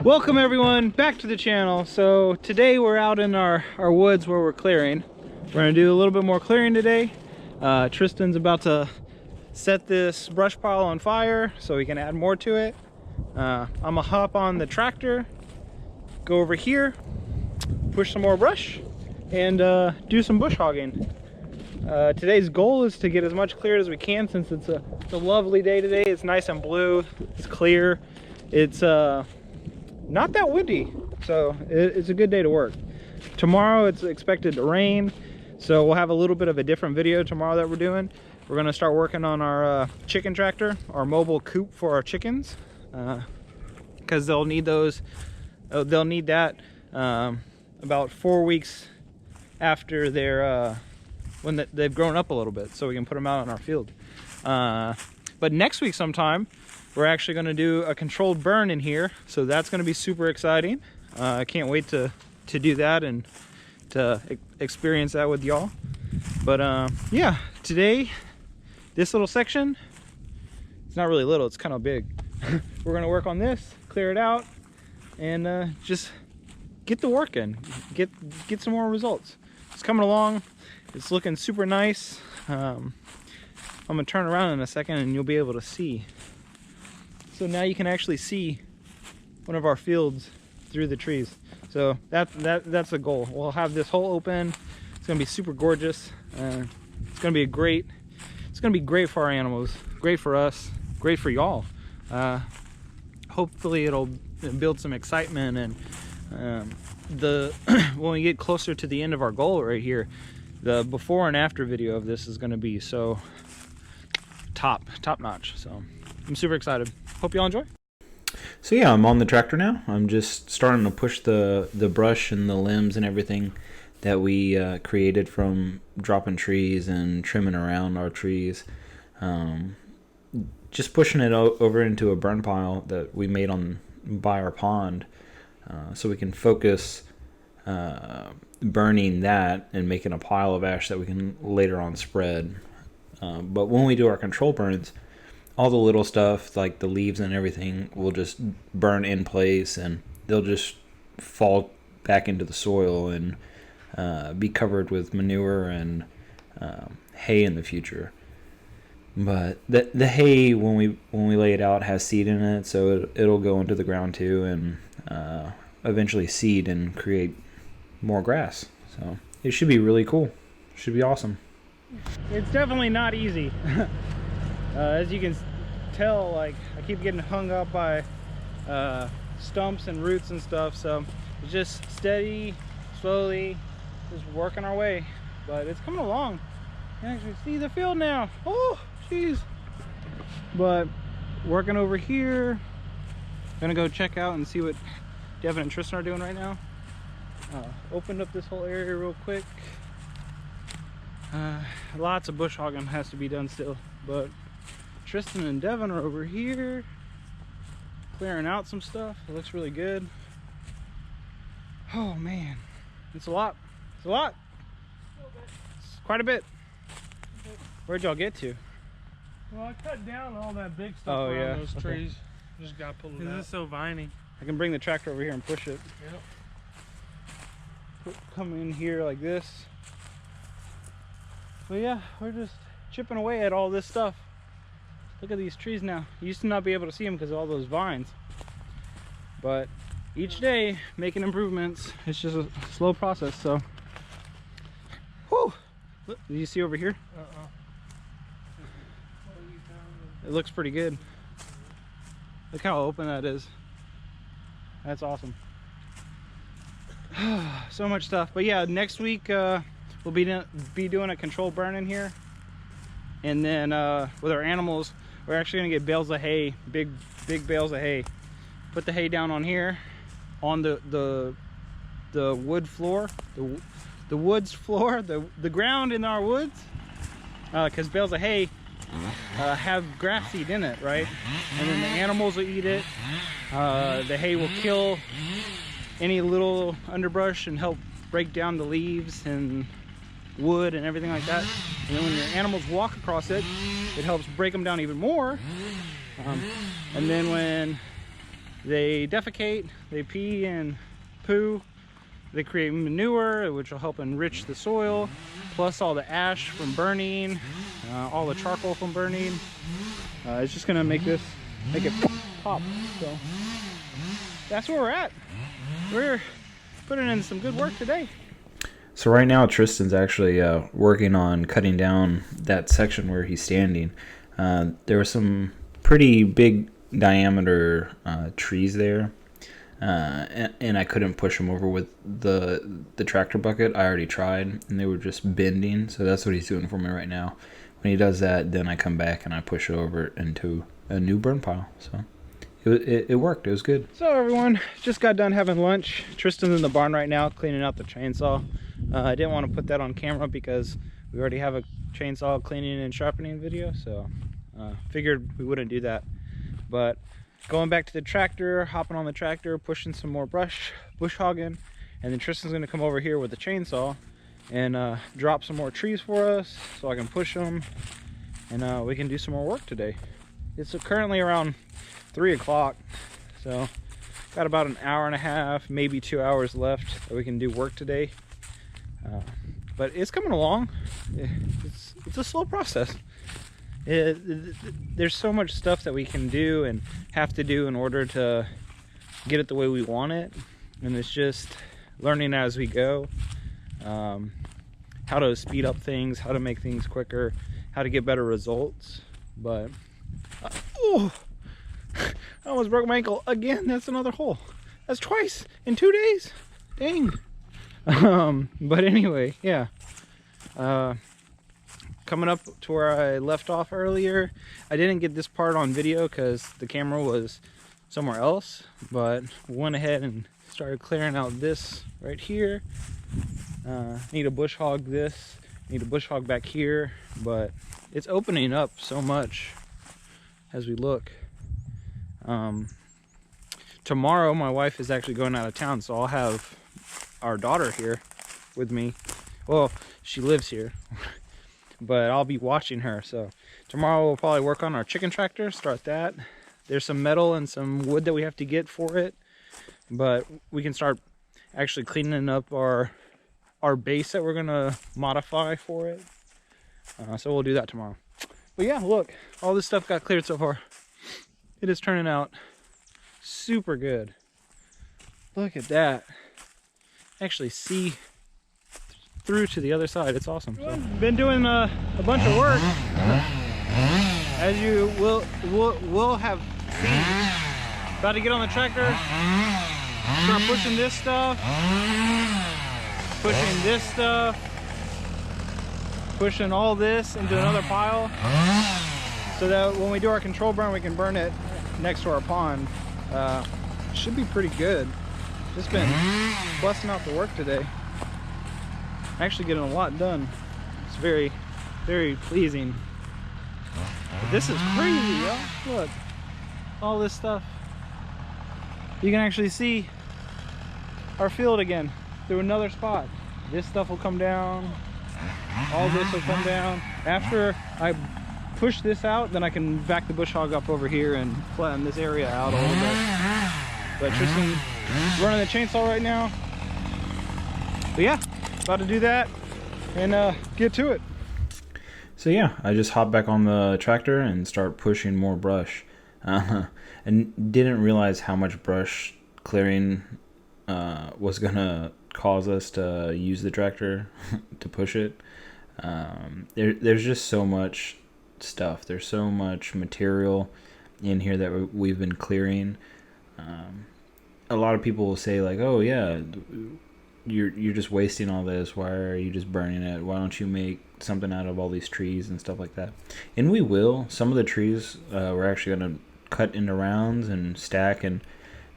Welcome everyone back to the channel. So today we're out in our woods where we're clearing. We're gonna do a little bit more clearing today. Tristan's about to set this brush pile on fire so we can add more to it. I'm gonna hop on the tractor, go over here, push some more brush, and do some bush hogging. Today's goal is to get as much cleared as we can since it's a lovely day today. It's nice and blue, it's clear, it's not that windy, so it's a good day to work. Tomorrow it's expected to rain, so we'll have a little bit of a different video tomorrow that we're doing. We're gonna start working on our chicken tractor, our mobile coop for our chickens, because they'll need those. They'll need that about 4 weeks after they're when they've grown up a little bit, so we can put them out in our field. But next week sometime, we're actually going to do a controlled burn in here, so that's going to be super exciting. I can't wait to do that and to experience that with y'all. But yeah, today, this little section, it's not really little, it's kind of big. We're going to work on this, clear it out, and just get the work in, get some more results. It's coming along, it's looking super nice. I'm going to turn around in a second and you'll be able to see. So now you can actually see one of our fields through the trees. So that's the goal. We'll have this hole open. It's gonna be super gorgeous. It's gonna be great for our animals, great for us, great for y'all. Hopefully it'll build some excitement, and when we get closer to the end of our goal right here, the before and after video of this is gonna be so top notch. So I'm super excited. Hope y'all enjoy. So yeah, I'm on the tractor now. I'm just starting to push the brush and the limbs and everything that we created from dropping trees and trimming around our trees. Just pushing it over into a burn pile that we made by our pond, so we can focus burning that and making a pile of ash that we can later on spread. But when we do our control burns, all the little stuff like the leaves and everything will just burn in place, and they'll just fall back into the soil and be covered with manure and hay in the future. But the hay, when we lay it out, has seed in it, so it'll go into the ground too, and eventually seed and create more grass. So it should be really cool. Should be awesome. It's definitely not easy. As you can tell, like, I keep getting hung up by stumps and roots and stuff, so it's just steady, slowly, just working our way. But it's coming along. You can actually see the field now. Oh, jeez. But working over here, gonna go check out and see what Devin and Tristan are doing right now. Opened up this whole area real quick. Lots of bush hogging has to be done still, but Tristan and Devin are over here clearing out some stuff. It looks really good. Oh man, it's a lot. It's a lot. It's quite a bit. Where'd y'all get to? Well, I cut down all that big stuff around those trees. Just got to pull it out. It's so viney. I can bring the tractor over here and push it. Yep. Come in here like this. But yeah, we're just chipping away at all this stuff. Look at these trees now. You used to not be able to see them because of all those vines. But each day, making improvements. It's just a slow process, so. Whew! Look, do you see over here? It looks pretty good. Look how open that is. That's awesome. So much stuff. But yeah, next week we'll be doing a controlled burn in here. And then with our animals, we're actually gonna get bales of hay, big bales of hay. Put the hay down on here, on the wood floor, the woods floor, the ground in our woods, because bales of hay have grass seed in it, right? And then the animals will eat it. The hay will kill any little underbrush and help break down the leaves and wood and everything like that. And then when your animals walk across it, it helps break them down even more. And then when they defecate, they pee and poo, they create manure, which will help enrich the soil, plus all the ash from burning, all the charcoal from burning. It's just gonna make it pop. So that's where we're at. We're putting in some good work today. So right now Tristan's actually working on cutting down that section where he's standing. There were some pretty big diameter trees there, and I couldn't push them over with the tractor bucket. I already tried, and they were just bending. So that's what he's doing for me right now. When he does that, then I come back and I push it over into a new burn pile. So it worked. It was good. So everyone, just got done having lunch. Tristan's in the barn right now cleaning out the chainsaw. I didn't want to put that on camera because we already have a chainsaw cleaning and sharpening video, so figured we wouldn't do that. But going back to the tractor, hopping on the tractor, pushing some more bush hogging, and then Tristan's going to come over here with the chainsaw and drop some more trees for us so I can push them, and we can do some more work today. It's currently around 3 o'clock, so got about an hour and a half, maybe 2 hours left that we can do work today. But it's coming along. It's a slow process. There's so much stuff that we can do and have to do in order to get it the way we want it, and it's just learning as we go, how to speed up things, how to make things quicker, how to get better results. But oh, I almost broke my ankle again. That's another hole. That's twice in 2 days. Dang. But anyway, yeah, coming up to where I left off earlier. I didn't get this part on video because the camera was somewhere else, but went ahead and started clearing out this right here. Need to bush hog this, need to bush hog back here, but it's opening up so much as we look. Tomorrow my wife is actually going out of town, so I'll have our daughter here with me. Well, she lives here, but I'll be watching her. So tomorrow we'll probably work on our chicken tractor, start that. There's some metal and some wood that we have to get for it, but we can start actually cleaning up our base that we're gonna modify for it. So we'll do that tomorrow. But yeah, look, all this stuff got cleared so far. It is turning out super good. Look at that. Actually see through to the other side. It's awesome. So, been doing a bunch of work, as you will have seen. About to get on the tractor, start pushing this stuff, pushing this stuff, pushing all this into another pile, so that when we do our control burn, we can burn it next to our pond. Should be pretty good. Just been busting out the work today. Actually getting a lot done. It's very, very pleasing. But this is crazy, y'all. Look, all this stuff. You can actually see our field again through another spot. This stuff will come down. All this will come down. After I push this out, then I can back the bush hog up over here and flatten this area out a little bit. But Tristan running the chainsaw right now. But yeah, about to do that and get to it. So yeah, I just hop back on the tractor and start pushing more brush. And didn't realize how much brush clearing was gonna cause us to use the tractor to push it. There's just so much stuff. There's so much material in here that we've been clearing. A lot of people will say like, oh yeah, you're just wasting all this. Why are you just burning it? Why don't you make something out of all these trees and stuff like that? And we will. Some of the trees we're actually going to cut into rounds and stack and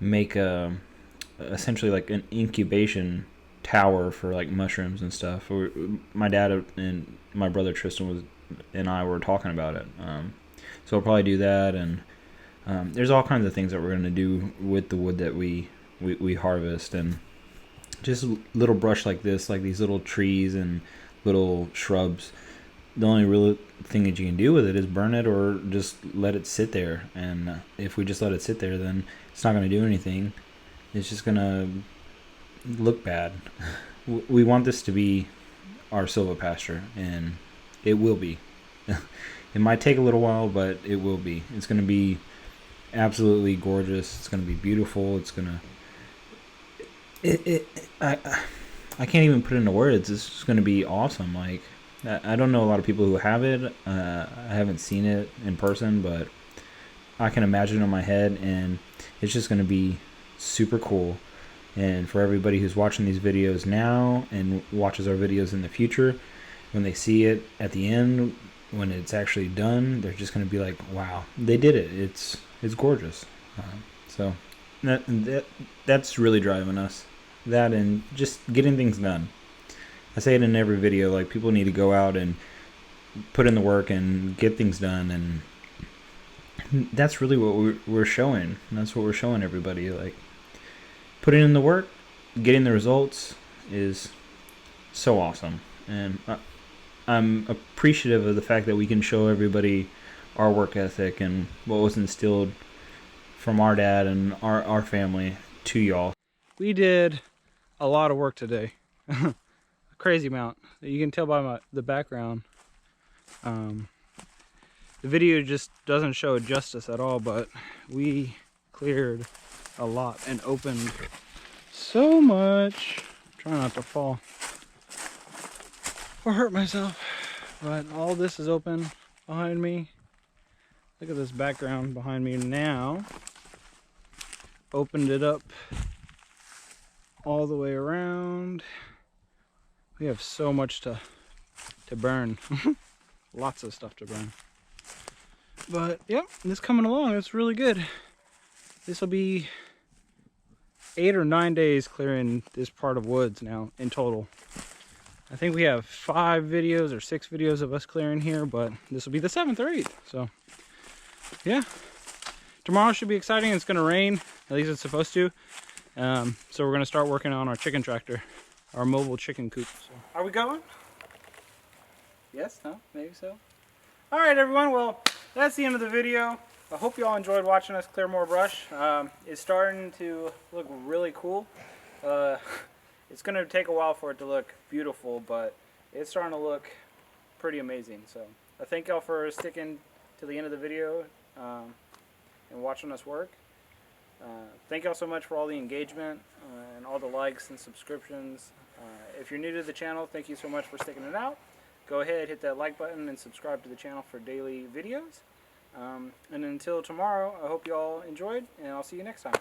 make essentially like an incubation tower for like mushrooms and stuff. My dad and my brother Tristan and I were talking about it. So we'll probably do that, and there's all kinds of things that we're going to do with the wood that we harvest, and just little brush like this, like these little trees and little shrubs. The only real thing that you can do with it is burn it or just let it sit there. And if we just let it sit there, then It's not going to do anything. It's just going to look bad. We want this to be our silvopasture, and it will be. It might take a little while, but it will be. It's going to be absolutely gorgeous. It's going to be beautiful. It's going to... I can't even put it into words. It's just going to be awesome. Like, I don't know a lot of people who have it. I haven't seen it in person, but I can imagine it in my head, and it's just going to be super cool. And for everybody who's watching these videos now and watches our videos in the future, when they see it at the end, when it's actually done, they're just going to be like, wow, they did it. It's gorgeous. So that's really driving us. That and just getting things done. I say it in every video, like, people need to go out and put in the work and get things done, and that's really what we're showing. That's what we're showing everybody. Like, putting in the work, getting the results is so awesome. And I'm appreciative of the fact that we can show everybody our work ethic and what was instilled from our dad and our family to y'all. We did a lot of work today. A crazy amount. You can tell by the background. The video just doesn't show it justice at all, but we cleared a lot and opened so much. Try not to fall or hurt myself, but all this is open behind me. Look at this background behind me now. Opened it up all the way around. We have so much to burn. Lots of stuff to burn. But yep, it's coming along. It's really good. This will be 8 or 9 days clearing this part of woods now in total. I think we have 5 videos or 6 videos of us clearing here, but this will be the 7th or 8th. So yeah, tomorrow should be exciting. It's gonna rain, at least it's supposed to. So we're gonna start working on our chicken tractor, our mobile chicken coop. So. Are we going? Yes, no, maybe so. All right, everyone, well, that's the end of the video. I hope you all enjoyed watching us clear more brush. It's starting to look really cool. It's gonna take a while for it to look beautiful, but it's starting to look pretty amazing. So I thank y'all for sticking to the end of the video and watching us work. Thank y'all so much for all the engagement and all the likes and subscriptions. If you're new to the channel, thank you so much for sticking it out. Go ahead, hit that like button and subscribe to the channel for daily videos. And until tomorrow, I hope you all enjoyed, and I'll see you next time.